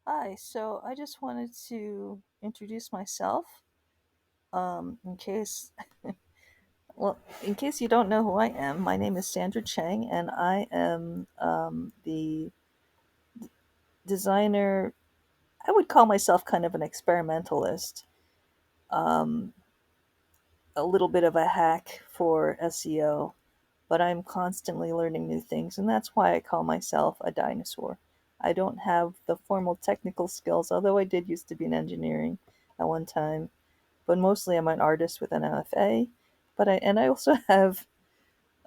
Hi, so I just wanted to introduce myself. In case, in case you don't know who I am, my name is Sandra Chang, and I am the designer. I would call myself kind of an experimentalist, um, a little bit of a hack for SEO, but I'm constantly learning new things, and that's why I call myself a dinosaur. I don't have the formal technical skills, although I did used to be in engineering at one time, but mostly I'm an artist with an MFA. But I also have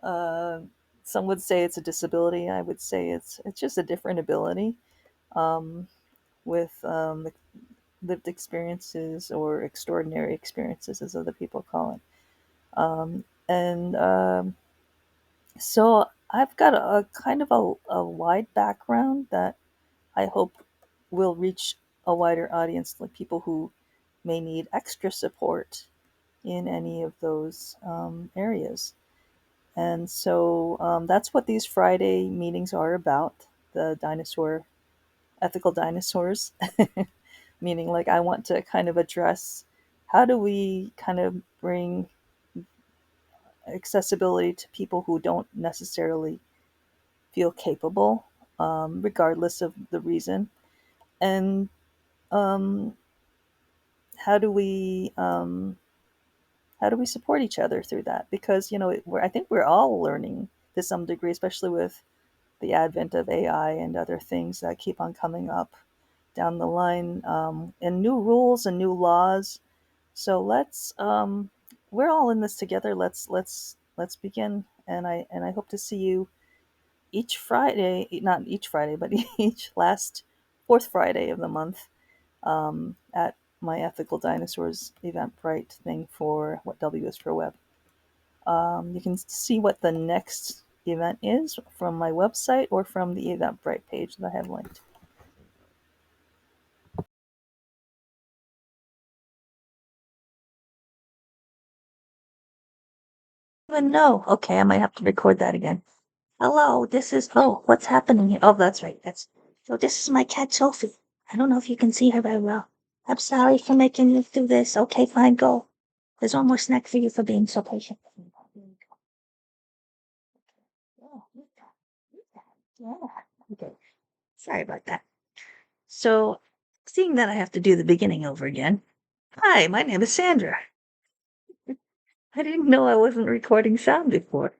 uh, some would say it's a disability. I would say it's just a different ability um, with lived experiences or extraordinary experiences, as other people call it. And So I've got a kind of a wide background that I hope will reach a wider audience, like people who may need extra support in any of those areas. And so that's what these Friday meetings are about, the dinosaur, ethical dinosaurs, meaning like I want to kind of address how do we kind of bring accessibility to people who don't necessarily feel capable, regardless of the reason. And um, how do we how do we support each other through that? Because I think we're all learning to some degree, especially with the advent of AI and other things that keep on coming up down the line, and new rules and new laws. So we're all in this together. Let's begin. And I hope to see you each Friday, not each Friday, but each last fourth Friday of the month, at my Ethical Dinosaurs Eventbrite thing for what W is for web. You can see what the next event is from my website or from the Eventbrite page that I have linked. Even no. Okay, I might have to record that again. Hello, this is. Oh, what's happening here? Oh, that's right. This is my cat Sophie. I don't know if you can see her very well. I'm sorry for making you do this. Okay, fine, go. There's one more snack for you for being so patient. Yeah, eat that, eat that. Yeah. Okay. Sorry about that. So, seeing that I have to do the beginning over again. Hi, my name is Sandra. I didn't know I wasn't recording sound before,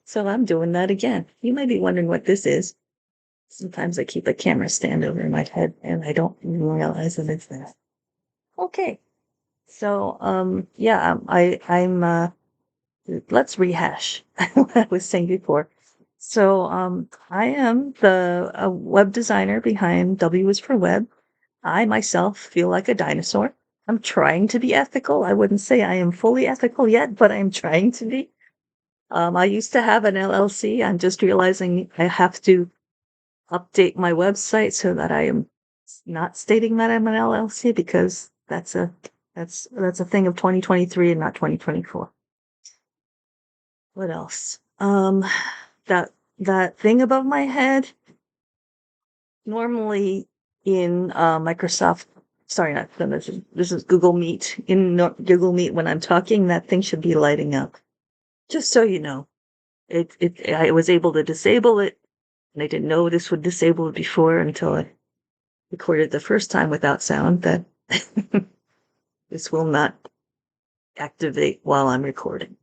so I'm doing that again. You might be wondering what this is. Sometimes I keep a camera stand over my head and I don't even realize that it's there. Okay. So, yeah, let's rehash what I was saying before. So, I am the web designer behind W is for Web. I myself feel like a dinosaur. I'm trying to be ethical. I wouldn't say I am fully ethical yet, but I'm trying to be. I used to have an LLC. I'm just realizing I have to update my website so that I am not stating that I'm an LLC, because that's a thing of 2023 and not 2024. What else? That thing above my head, normally in Microsoft, sorry, not this is Google Meet. In Google Meet, when I'm talking, that thing should be lighting up. Just so you know, I was able to disable it, and I didn't know this would disable it before until I recorded the first time without sound. That this will not activate while I'm recording.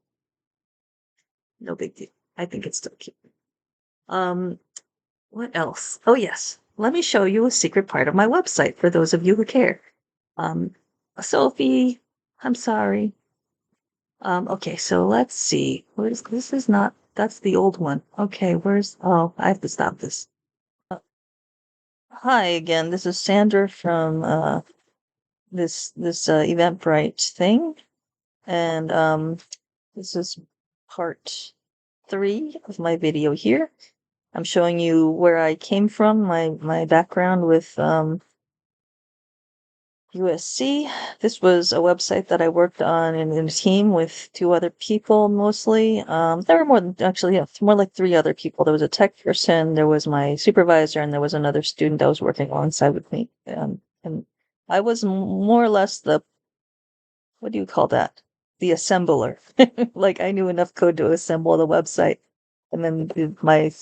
No big deal. I think it's still cute. Um, what else? Oh yes, let me show you a secret part of my website for those of you who care. Um, Sophie, I'm sorry. Okay, so let's see. Where's this is not that's the old one. Okay, oh, I have to stop this. Uh, Hi again. This is Sandra from this Eventbrite thing, and this is part 3 of my video here. I'm showing you where I came from, my background with USC. This was a website that I worked on in a team with two other people mostly. There were more than actually, yeah, more like three other people. There was a tech person, there was my supervisor, and there was another student that was working alongside with me. And I was more or less the, what do you call that? The assembler. Like I knew enough code to assemble the website. And then my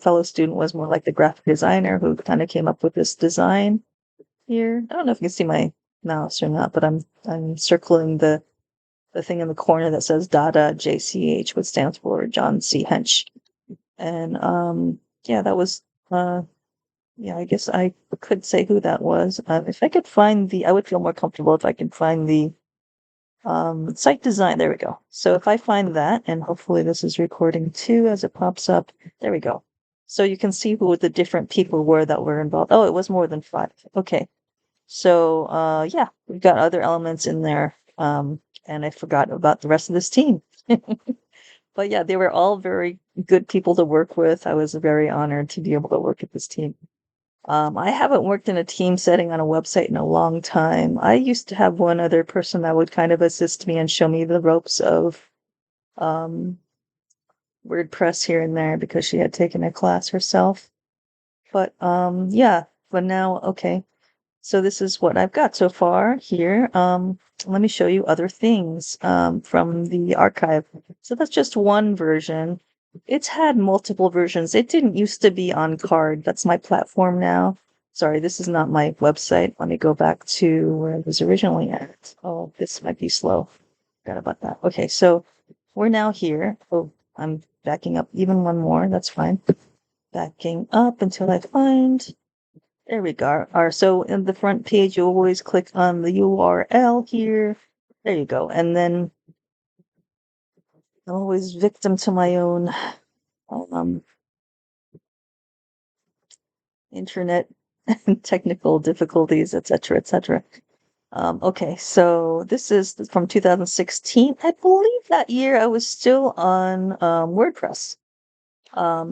fellow student was more like the graphic designer who kind of came up with this design here. I don't know if you can see my mouse or not, but I'm circling the thing in the corner that says Dada JCH, which stands for John C. Hench. And yeah, that was yeah, I guess I could say who that was. If I could find I would feel more comfortable if I could find the site design. There we go. So if I find that, and hopefully this is recording too as it pops up. There we go. So you can see who the different people were that were involved. Oh, it was more than 5. Okay. So yeah, we've got other elements in there. And I forgot about the rest of this team. But yeah, they were all very good people to work with. I was very honored to be able to work with this team. I haven't worked in a team setting on a website in a long time. I used to have one other person that would kind of assist me and show me the ropes of um, WordPress here and there because she had taken a class herself. But yeah, but now, okay. So this is what I've got so far here. Let me show you other things from the archive. So that's just one version. It's had multiple versions. It didn't used to be on Card. That's my platform now. Sorry, this is not my website. Let me go back to where it was originally at. Oh, this might be slow. Forgot about that. Okay, so we're now here. Oh, I'm backing up even one more. That's fine. Backing up until I find. There we go. So in the front page, you always click on the URL here. There you go. And then I'm always victim to my own um, internet technical difficulties, etc., etc. Okay, so this is from 2016. I believe that year I was still on WordPress.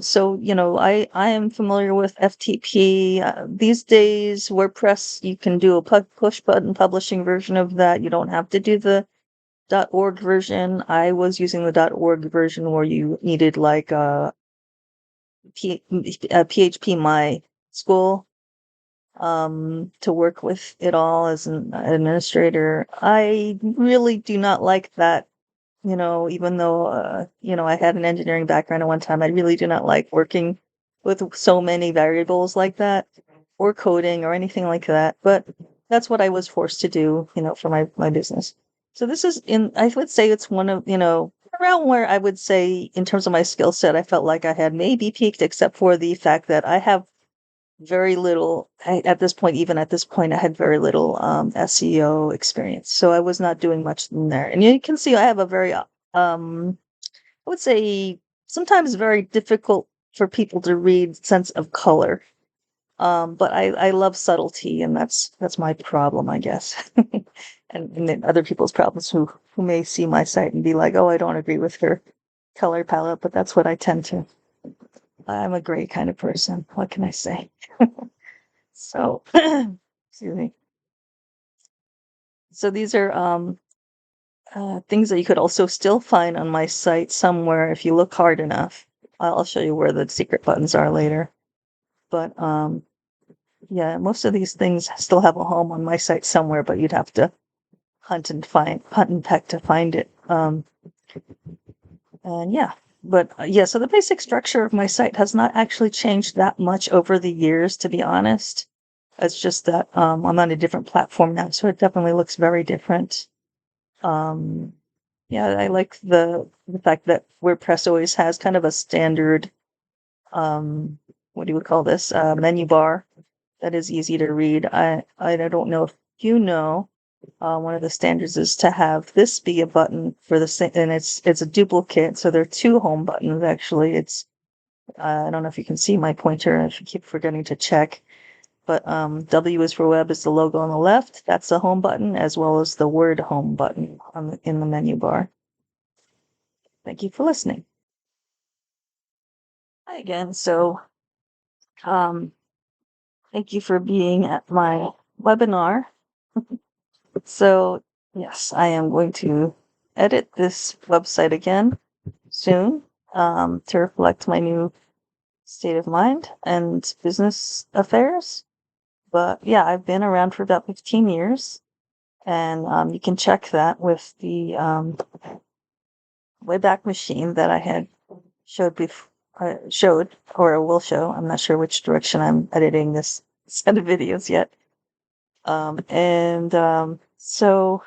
So, you know, I am familiar with FTP. These days, WordPress, you can do a push button publishing version of that. You don't have to do the .org version. I was using the .org version where you needed like PHP My School to work with it all as an administrator. I really do not like that, you know, even though, you know, I had an engineering background at one time, I really do not like working with so many variables like that or coding or anything like that. But that's what I was forced to do, you know, for my business. So this is I would say it's one of, you know, around where I would say in terms of my skill set, I felt like I had maybe peaked, except for the fact that I have very little at this point. Even at this point, I had very little SEO experience, so I was not doing much in there. And you can see I have a very I would say sometimes very difficult for people to read sense of color. But I love subtlety, and that's my problem, I guess. And then other people's problems who may see my site and be like, oh, I don't agree with her color palette, but that's what I tend to. I'm a gray kind of person. What can I say? So, excuse me. So these are things that you could also still find on my site somewhere if you look hard enough. I'll show you where the secret buttons are later. But yeah, most of these things still have a home on my site somewhere, but you'd have to hunt and peck to find it. And yeah, but yeah, so the basic structure of my site has not actually changed that much over the years, to be honest. It's just that I'm on a different platform now, so it definitely looks very different. Um, yeah, I like the fact that WordPress always has kind of a standard, what do you call this, menu bar that is easy to read. I don't know if you know, one of the standards is to have this be a button for the same, and it's a duplicate, so there are two home buttons actually. It's I don't know if you can see my pointer. I keep forgetting to check. But W is for web is the logo on the left. That's the home button, as well as the word home button in the menu bar. Thank you for listening. Hi again. So thank you for being at my webinar. So, yes, I am going to edit this website again soon to reflect my new state of mind and business affairs. But yeah, I've been around for about 15 years, and you can check that with the Wayback Machine that I had showed or will show. I'm not sure which direction I'm editing this set of videos yet. So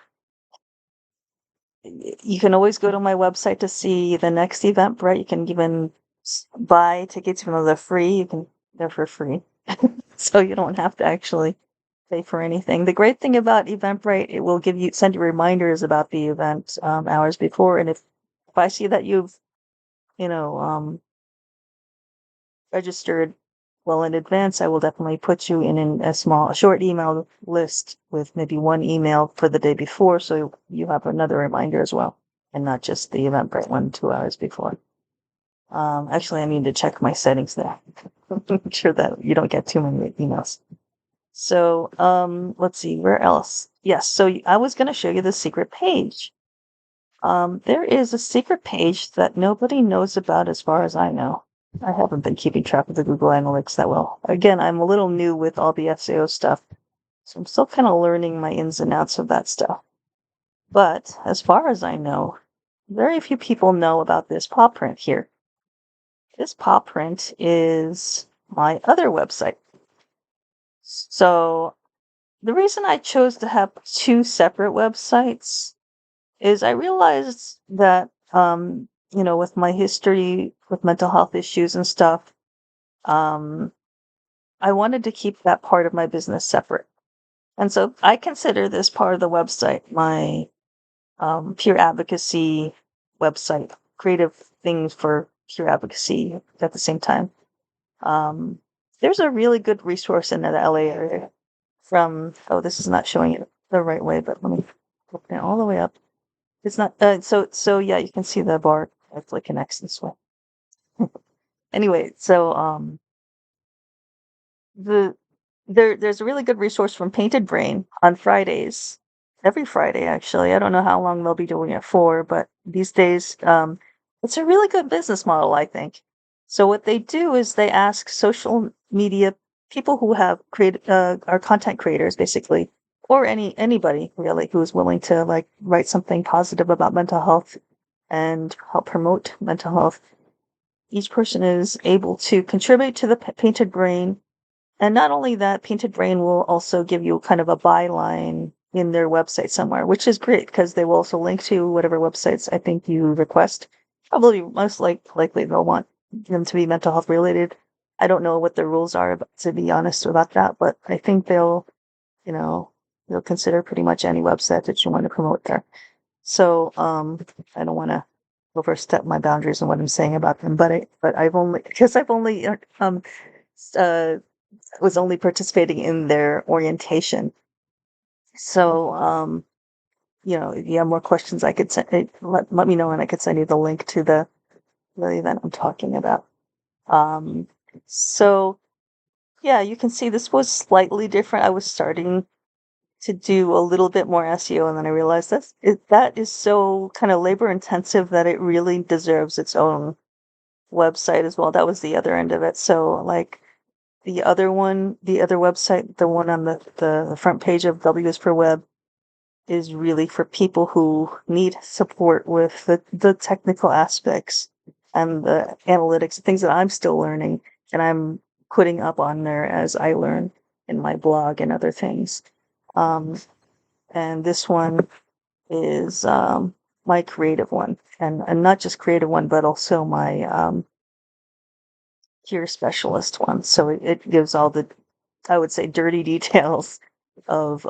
you can always go to my website to see the next Eventbrite. You can even buy tickets, even though they're free. They're for free, so you don't have to actually pay for anything. The great thing about Eventbrite, it will send you reminders about the event hours before, and if I see that you've you know registered well in advance, I will definitely put you in a short email list with maybe one email for the day before, so you have another reminder as well, and not just the Eventbrite one 2 hours before. Actually, I need to check my settings there. Make sure that you don't get too many emails. So, let's see, where else? Yes, so I was going to show you the secret page. There is a secret page that nobody knows about as far as I know. I haven't been keeping track of the Google Analytics that well. Again, I'm a little new with all the SEO stuff, so I'm still kind of learning my ins and outs of that stuff. But as far as I know, very few people know about this paw print here. This paw print is my other website. So the reason I chose to have two separate websites is I realized that, with my history with mental health issues and stuff, I wanted to keep that part of my business separate. And so I consider this part of the website my peer advocacy website, creative things for peer advocacy at the same time. There's a really good resource in the LA area this is not showing it the right way, but let me open it all the way up. It's not, so yeah, you can see the bar actually connects this way. Anyway, so, there's a really good resource from Painted Brain on Fridays, every Friday, actually. I don't know how long they'll be doing it for, but these days, it's a really good business model, I think. So what they do is they ask social media people who have created, are content creators, basically, or anybody really who is willing to like write something positive about mental health and help promote mental health. Each person is able to contribute to the Painted Brain, and not only that, Painted Brain will also give you kind of a byline in their website somewhere, which is great because they will also link to whatever websites I think you request. Probably most likely they'll want them to be mental health related. I don't know what the rules are, to be honest about that, but I think they'll consider pretty much any website that you want to promote there. So, I don't want to overstep my boundaries in what I'm saying about them, but I've only was only participating in their orientation. So, if you have more questions, I could let me know, and I could send you the link to the event I'm talking about. So yeah, you can see this was slightly different. I was starting to do a little bit more SEO, and then I realized that is so kind of labor intensive that it really deserves its own website as well. That was the other end of it. So like the other website, the one on the front page of W is for Web, is really for people who need support with the technical aspects and the analytics, things that I'm still learning, and I'm putting up on there as I learn in my blog and other things. And this one is my creative one, and not just creative one, but also my peer specialist one. So it gives all the, I would say, dirty details of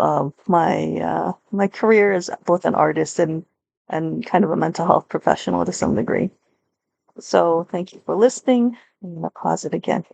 my career as both an artist and kind of a mental health professional to some degree. So thank you for listening. I'm going to pause it again here.